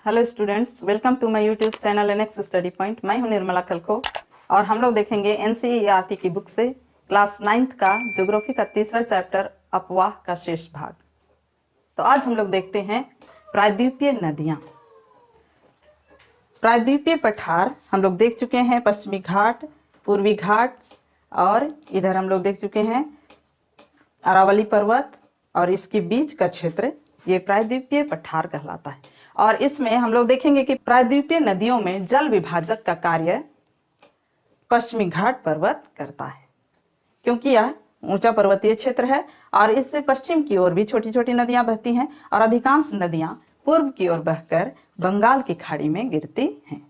Hello students, welcome to my YouTube channel NX study point. मैं हूं निर्मला खलको और हम लोग देखेंगे एनसीईआरटी की बुक से क्लास 9th का ज्योग्राफी का तीसरा चैप्टर अपवाह का शेष भाग। तो आज हम लोग देखते हैं प्रायद्वीपीय नदियां। प्रायद्वीपीय पठार हम लोग देख चुके हैं, पश्चिमी घाट, पूर्वी घाट, और इधर हम लोग देख चुके हैं अरावली पर्वत और इसके बीच का क्षेत्र, ये प्रायद्वीपीय पठार कहलाता है। और इसमें हम लोग देखेंगे कि प्रायद्वीपीय नदियों में जल विभाजक का कार्य पश्चिमी घाट पर्वत करता है, क्योंकि यह ऊंचा पर्वतीय क्षेत्र है और इससे पश्चिम की ओर भी छोटी छोटी नदियां बहती हैं और अधिकांश नदियां पूर्व की ओर बहकर बंगाल की खाड़ी में गिरती हैं।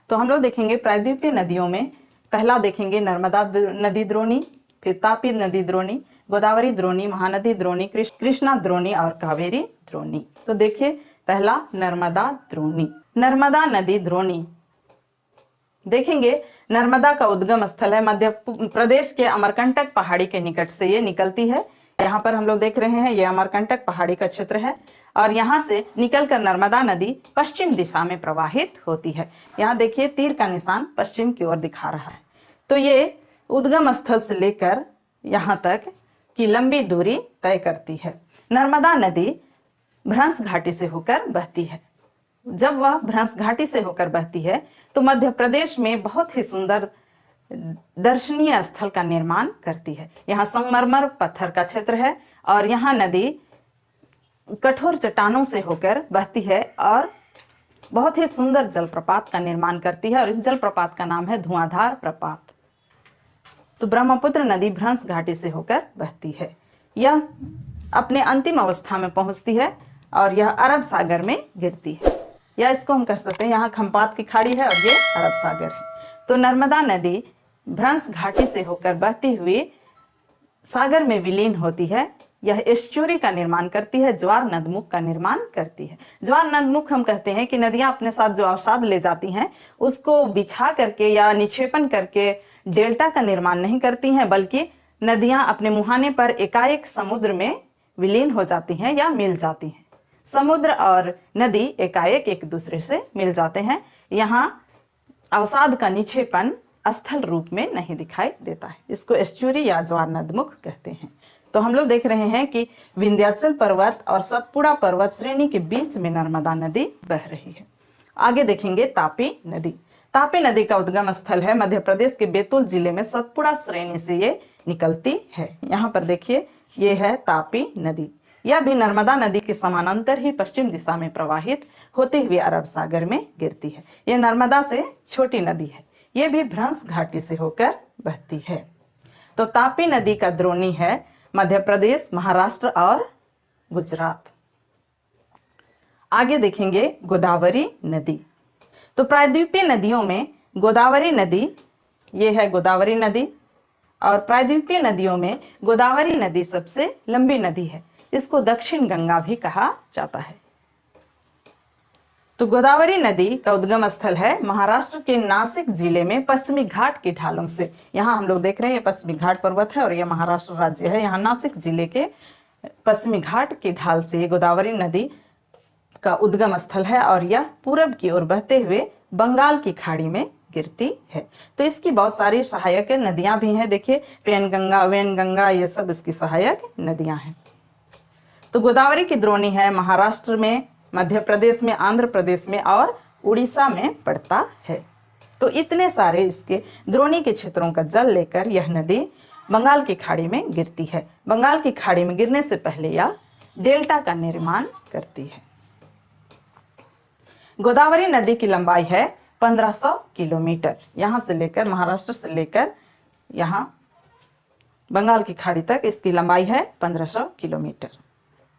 तो हम लोग देखेंगे प्रायद्वीपीय नदियों में, पहला देखेंगे नर्मदा नदी द्रोणी, फिर तापी नदी द्रोणी, गोदावरी द्रोणी, महानदी द्रोणी, कृष्णा द्रोणी और कावेरी द्रोणी। तो देखिए, पहला नर्मदा द्रोणी। नर्मदा नदी द्रोणी देखेंगे, नर्मदा का उद्गम स्थल है मध्य प्रदेश के अमरकंटक पहाड़ी के निकट से ये निकलती है। यहाँ पर हम लोग देख रहे हैं, ये अमरकंटक पहाड़ी का क्षेत्र है और यहाँ से निकलकर नर्मदा नदी पश्चिम दिशा में प्रवाहित होती है। यहाँ देखिए, तीर का निशान पश्चिम की ओर दिखा रहा है। तो ये उद्गम स्थल से लेकर यहाँ तक की लंबी दूरी तय करती है। नर्मदा नदी भ्रंश घाटी से होकर बहती है। जब वह भ्रंश घाटी से होकर बहती है तो मध्य प्रदेश में बहुत ही सुंदर दर्शनीय स्थल का निर्माण करती है। यहाँ संगमरमर पत्थर का क्षेत्र है और यहाँ नदी कठोर चट्टानों से होकर बहती है और बहुत ही सुंदर जलप्रपात का निर्माण करती है और इस जलप्रपात का नाम है धुआंधार प्रपात। तो ब्रह्मपुत्र नदी भ्रंश घाटी से होकर बहती है। यह अपने अंतिम अवस्था में पहुंचती है और यह अरब सागर में गिरती है, या इसको हम कह सकते हैं, यहाँ खंपात की खाड़ी है और ये अरब सागर है। तो नर्मदा नदी भ्रंश घाटी से होकर बहती हुई सागर में विलीन होती है। यह एस्चुरी का निर्माण करती है, ज्वार नदमुख का निर्माण करती है। ज्वार नदमुख हम कहते हैं कि नदियां अपने साथ जो अवसाद ले जाती हैं उसको बिछा करके या निक्षेपण करके डेल्टा का निर्माण नहीं करती हैं, बल्कि नदियां अपने मुहाने पर एकाएक समुद्र में विलीन हो जाती हैं या मिल जाती हैं। समुद्र और नदी एकाएक एक दूसरे से मिल जाते हैं। यहाँ अवसाद का निक्षेपण स्थल रूप में नहीं दिखाई देता है। इसको एस्चुरी या ज्वार नदमुख कहते हैं। तो हम लोग देख रहे हैं कि विंध्याचल पर्वत और सतपुड़ा पर्वत श्रेणी के बीच में नर्मदा नदी बह रही है। आगे देखेंगे तापी नदी। तापी नदी का उद्गम स्थल है मध्य प्रदेश के बैतूल जिले में सतपुड़ा श्रेणी से ये निकलती है। यहाँ पर देखिए, ये है तापी नदी। यह भी नर्मदा नदी के समानांतर ही पश्चिम दिशा में प्रवाहित होते हुए अरब सागर में गिरती है। यह नर्मदा से छोटी नदी है। यह भी भ्रंश घाटी से होकर बहती है। तो तापी नदी का द्रोणी है मध्य प्रदेश, महाराष्ट्र और गुजरात। आगे देखेंगे गोदावरी नदी। तो प्रायद्वीपीय नदियों में गोदावरी नदी, ये है गोदावरी नदी, और प्रायद्वीपीय नदियों में गोदावरी नदी सबसे लंबी नदी है। इसको दक्षिण गंगा भी कहा जाता है। तो गोदावरी नदी का उद्गम स्थल है महाराष्ट्र के नासिक जिले में पश्चिमी घाट की ढालों से। यहाँ हम लोग देख रहे हैं पश्चिमी घाट पर्वत है और यह महाराष्ट्र राज्य है। यहाँ नासिक जिले के पश्चिमी घाट की ढाल से गोदावरी नदी का उद्गम स्थल है और यह पूरब की ओर बहते हुए बंगाल की खाड़ी में गिरती है। तो इसकी बहुत सारी सहायक नदियां भी हैं। देखिए, पेनगंगा, वेनगंगा, ये सब इसकी सहायक नदियां हैं। तो गोदावरी की द्रोणी है महाराष्ट्र में, मध्य प्रदेश में, आंध्र प्रदेश में और उड़ीसा में पड़ता है। तो इतने सारे इसके द्रोणी के क्षेत्रों का जल लेकर यह नदी बंगाल की खाड़ी में गिरती है। बंगाल की खाड़ी में गिरने से पहले यह डेल्टा का निर्माण करती है। गोदावरी नदी की लंबाई है 1500 किलोमीटर। यहाँ से लेकर, महाराष्ट्र से लेकर यहाँ बंगाल की खाड़ी तक इसकी लंबाई है 1500 किलोमीटर।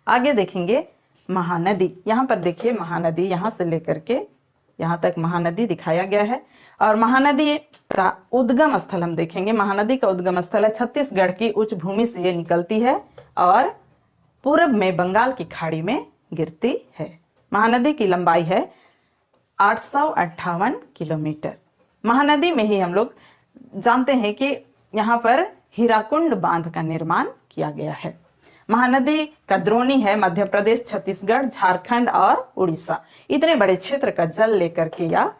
आगे देखेंगे महानदी। यहाँ पर देखिए, महानदी यहाँ से लेकर के यहाँ तक महानदी दिखाया गया है। और महानदी का उद्गम स्थल हम देखेंगे। महानदी का उद्गम स्थल है छत्तीसगढ़ की उच्च भूमि से ये निकलती है और पूरब में बंगाल की खाड़ी में गिरती है। महानदी की लंबाई है 858 किलोमीटर। महानदी में ही हम लोग जानते हैं कि यहाँ पर हीराकुंड बांध का निर्माण किया गया है। महानदी का द्रोणी है मध्य प्रदेश, छत्तीसगढ़, झारखंड और उड़ीसा। इतने बड़े क्षेत्र का जल लेकर के यह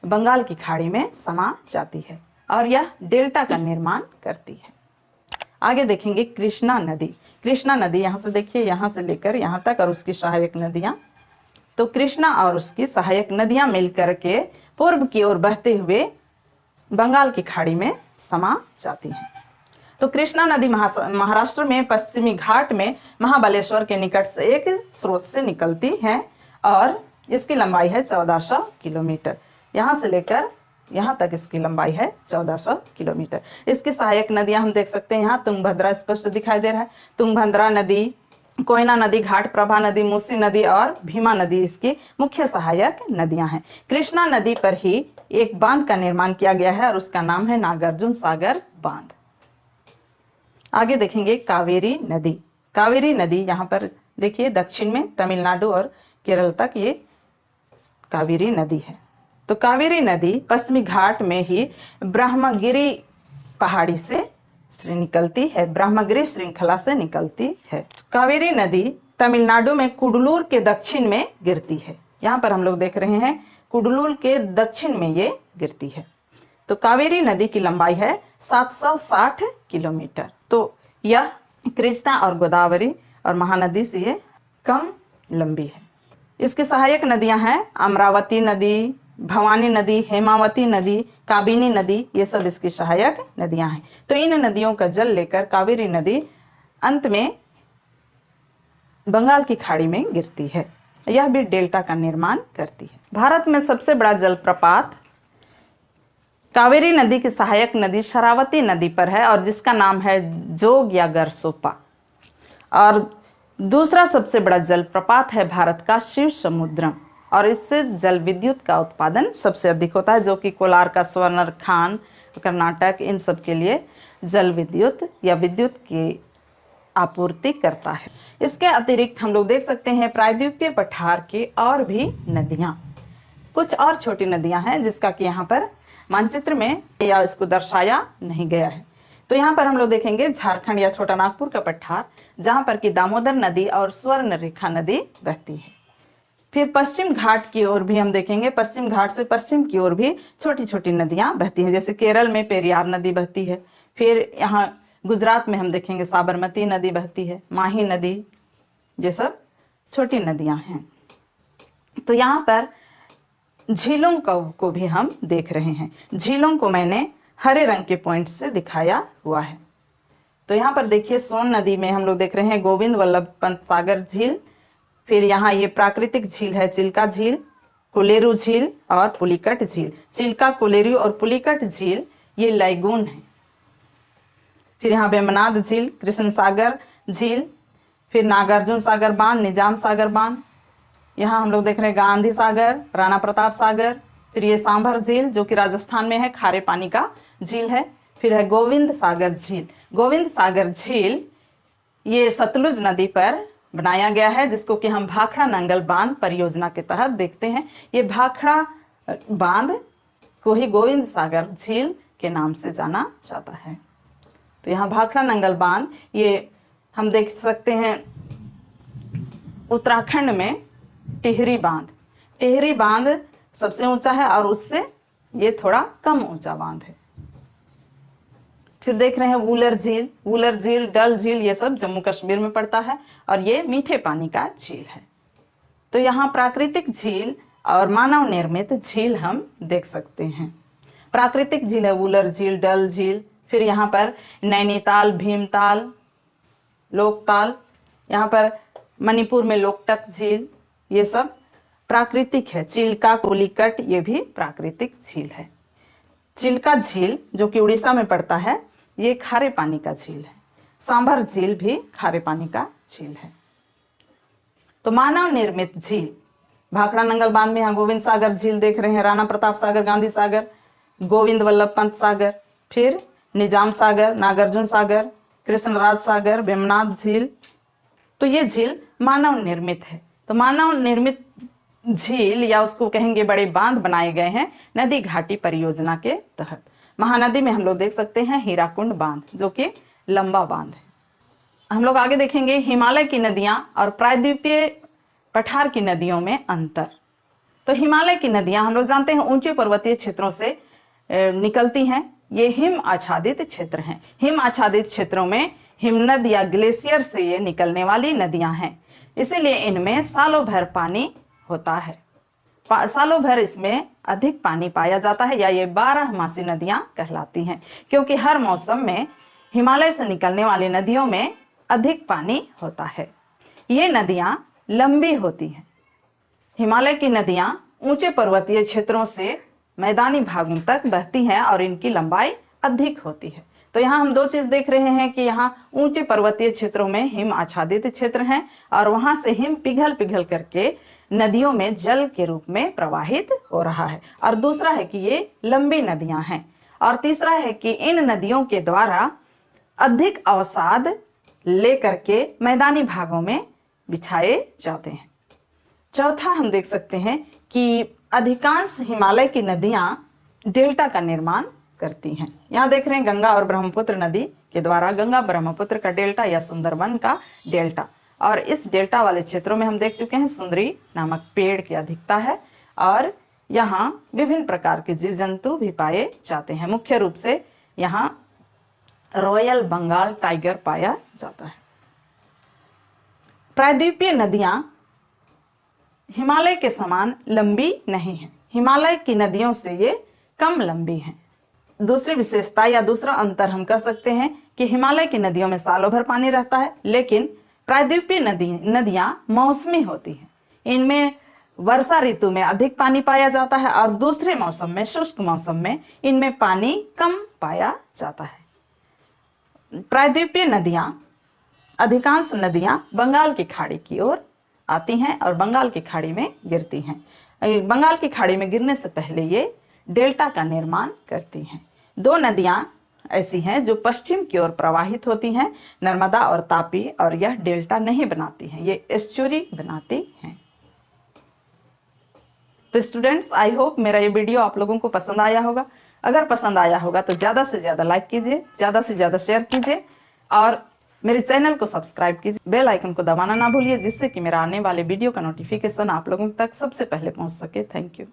बंगाल की खाड़ी में समा जाती है और यह डेल्टा का निर्माण करती है। आगे देखेंगे कृष्णा नदी। कृष्णा नदी यहाँ से देखिए, यहाँ से लेकर यहाँ तक और उसकी सहायक नदियाँ। तो कृष्णा और उसकी सहायक नदियाँ मिलकर के पूर्व की ओर बहते हुए बंगाल की खाड़ी में समा जाती हैं। तो कृष्णा नदी महाराष्ट्र में पश्चिमी घाट में महाबलेश्वर के निकट से एक स्रोत से निकलती है और इसकी लंबाई है 1400 किलोमीटर। यहाँ से लेकर यहाँ तक इसकी लंबाई है 1400 किलोमीटर। इसकी सहायक नदियाँ हम देख सकते हैं, यहाँ तुंगभद्रा स्पष्ट दिखाई दे रहा है। तुंगभद्रा नदी, कोयना नदी, घाट प्रभा नदी, मूसी नदी और भीमा नदी इसकी मुख्य सहायक नदियां हैं। कृष्णा नदी पर ही एक बांध का निर्माण किया गया है और उसका नाम है नागार्जुन सागर बांध। आगे देखेंगे कावेरी नदी। कावेरी नदी यहाँ पर देखिए दक्षिण में तमिलनाडु और केरल तक ये कावेरी नदी है। तो कावेरी नदी पश्चिमी घाट में ही ब्रह्मगिरी पहाड़ी से निकलती है, ब्रह्मगिरी श्रृंखला से निकलती है। कावेरी नदी तमिलनाडु में कुडलूर के दक्षिण में गिरती है। यहाँ पर हम लोग देख रहे हैं कुडलूर के दक्षिण में ये गिरती है। तो कावेरी नदी की लंबाई है 760 किलोमीटर। तो यह कृष्णा और गोदावरी और महानदी से ये कम लंबी है। इसकी सहायक नदियां हैं अमरावती नदी, भवानी नदी, हेमावती नदी, काबिनी नदी, ये सब इसकी सहायक नदियां हैं। तो इन नदियों का जल लेकर कावेरी नदी अंत में बंगाल की खाड़ी में गिरती है। यह भी डेल्टा का निर्माण करती है। भारत में सबसे बड़ा जलप्रपात कावेरी नदी की सहायक नदी शरावती नदी पर है और जिसका नाम है जोग या गरसोपा। और दूसरा सबसे बड़ा जलप्रपात है भारत का शिव समुद्रम और इससे जल विद्युत का उत्पादन सबसे अधिक होता है, जो कि कोलार का स्वर्णर खान, कर्नाटक, इन सब के लिए जल विद्युत या विद्युत की आपूर्ति करता है। इसके अतिरिक्त हम लोग देख सकते हैं प्रायद्वीपीय पठार की और भी नदियाँ, कुछ और छोटी नदियाँ हैं जिसका कि यहाँ पर मानचित्र में या इसको दर्शाया नहीं गया है। तो यहाँ पर हम लोग देखेंगे झारखंड या छोटा नागपुर का पठार, जहाँ पर कि दामोदर नदी और स्वर्ण रेखा नदी बहती है। फिर पश्चिम घाट की ओर भी हम देखेंगे, पश्चिम घाट से पश्चिम की ओर भी छोटी छोटी नदियाँ बहती हैं, जैसे केरल में पेरियार नदी बहती है। फिर यहाँ गुजरात में हम देखेंगे साबरमती नदी बहती है, माही नदी, ये सब छोटी नदियाँ हैं। तो यहाँ पर झीलों को भी हम देख रहे हैं। झीलों को मैंने हरे रंग के पॉइंट से दिखाया हुआ है। तो यहाँ पर देखिए सोन नदी में हम लोग देख रहे हैं गोविंद वल्लभ पंत सागर झील। फिर यहाँ ये प्राकृतिक झील है चिल्का झील, कोलेरू झील और पुलिकट झील। चिल्का, कोलेरू और पुलिकट झील ये लैगून है। फिर यहाँ वेम्बनाद झील, कृष्ण सागर झील, फिर नागार्जुन सागर बांध, निजाम सागर बांध। यहाँ हम लोग देख रहे हैं गांधी सागर, राणा प्रताप सागर। फिर ये सांभर झील जो कि राजस्थान में है, खारे पानी का झील है। फिर है गोविंद सागर झील। गोविंद सागर झील ये सतलुज नदी पर बनाया गया है, जिसको कि हम भाखड़ा नंगल बांध परियोजना के तहत देखते हैं। ये भाखड़ा बांध को ही गोविंद सागर झील के नाम से जाना जाता है। तो यहाँ भाखड़ा नंगल बांध ये हम देख सकते हैं उत्तराखंड में टिहरी बांध। टिहरी बांध सबसे ऊंचा है और उससे ये थोड़ा कम ऊंचा बांध है। फिर देख रहे हैं वूलर झील, वूलर झील, डल झील, ये सब जम्मू कश्मीर में पड़ता है और ये मीठे पानी का झील है। तो यहाँ प्राकृतिक झील और मानव निर्मित झील हम देख सकते हैं। प्राकृतिक झील है वूलर झील, डल झील। फिर यहाँ पर नैनीताल, भीमताल, लोकताल, यहाँ पर मणिपुर में लोकटक झील, ये सब प्राकृतिक है। चिल्का, पुलिकट ये भी प्राकृतिक झील है। चिल्का झील जो कि उड़ीसा में पड़ता है, ये खारे पानी का झील है। सांभर झील भी खारे पानी का झील है। तो मानव निर्मित झील भाखड़ा नंगल बांध में यहाँ गोविंद सागर झील देख रहे हैं, राणा प्रताप सागर, गांधी सागर, गोविंद वल्लभ पंत सागर, फिर निजाम सागर, नागार्जुन सागर, कृष्णराज सागर, वेम्बनाद झील। तो ये झील मानव निर्मित है। तो मानव निर्मित झील या उसको कहेंगे बड़े बांध बनाए गए हैं नदी घाटी परियोजना के तहत। महानदी में हम लोग देख सकते हैं हीराकुंड बांध जो कि लंबा बांध है। हम लोग आगे देखेंगे हिमालय की नदियां और प्रायद्वीपीय पठार की नदियों में अंतर। तो हिमालय की नदियां हम लोग जानते हैं ऊंचे पर्वतीय क्षेत्रों से निकलती हैं। ये हिम आच्छादित क्षेत्र हैं। हिम आच्छादित क्षेत्रों में हिमनद या ग्लेशियर से ये निकलने वाली नदियां हैं, इसीलिए इनमें सालों भर पानी होता है। सालों भर इसमें अधिक पानी पाया जाता है, या ये 12मासी नदियां कहलाती हैं, क्योंकि हर मौसम में हिमालय से निकलने वाली नदियों में अधिक पानी होता है। ये नदियां लंबी होती हैं। हिमालय की नदियां ऊंचे पर्वतीय क्षेत्रों से मैदानी भागों तक बहती हैं और इनकी लंबाई अधिक होती है। तो यहाँ हम दो चीज देख रहे हैं कि यहाँ ऊंचे पर्वतीय क्षेत्रों में हिम आच्छादित क्षेत्र हैं और वहां से हिम पिघल पिघल करके नदियों में जल के रूप में प्रवाहित हो रहा है। और दूसरा है कि ये लंबी नदियां हैं। और तीसरा है कि इन नदियों के द्वारा अधिक अवसाद लेकर के मैदानी भागों में बिछाए जाते हैं। चौथा हम देख सकते हैं कि अधिकांश हिमालय की नदियां डेल्टा का निर्माण करती हैं। यहाँ देख रहे हैं गंगा और ब्रह्मपुत्र नदी के द्वारा गंगा ब्रह्मपुत्र का डेल्टा या सुंदरबन का डेल्टा। और इस डेल्टा वाले क्षेत्रों में हम देख चुके हैं सुंदरी नामक पेड़ की अधिकता है और यहाँ विभिन्न प्रकार के जीव जंतु भी पाए जाते हैं। मुख्य रूप से यहाँ रॉयल बंगाल टाइगर पाया जाता है। प्रायद्वीपीय नदियां हिमालय के समान लंबी नहीं है। हिमालय की नदियों से ये कम लंबी हैं। दूसरी विशेषता या दूसरा अंतर हम कह सकते हैं कि हिमालय की नदियों में सालों भर पानी रहता है, लेकिन प्रायद्वीपीय नदियां मौसमी होती हैं। इनमें वर्षा ऋतु में अधिक पानी पाया जाता है और दूसरे मौसम में, शुष्क मौसम में, इनमें पानी कम पाया जाता है। प्रायद्वीपीय नदियां, अधिकांश नदियां बंगाल की खाड़ी की ओर आती हैं और बंगाल की खाड़ी में गिरती हैं। बंगाल की खाड़ी में गिरने से पहले ये डेल्टा का निर्माण करती हैं। दो नदियां ऐसी हैं जो पश्चिम की ओर प्रवाहित होती हैं, नर्मदा और तापी, और यह डेल्टा नहीं बनाती हैं, ये एस्चुरी बनाती हैं। तो स्टूडेंट्स, आई होप मेरा ये वीडियो आप लोगों को पसंद आया होगा। अगर पसंद आया होगा तो ज़्यादा से ज़्यादा लाइक कीजिए, ज़्यादा से ज़्यादा शेयर कीजिए और मेरे चैनल को सब्सक्राइब कीजिए। बेल आइकन को दबाना ना भूलिए, जिससे कि मेरा आने वाले वीडियो का नोटिफिकेशन आप लोगों तक सबसे पहले पहुंच सके। Thank you.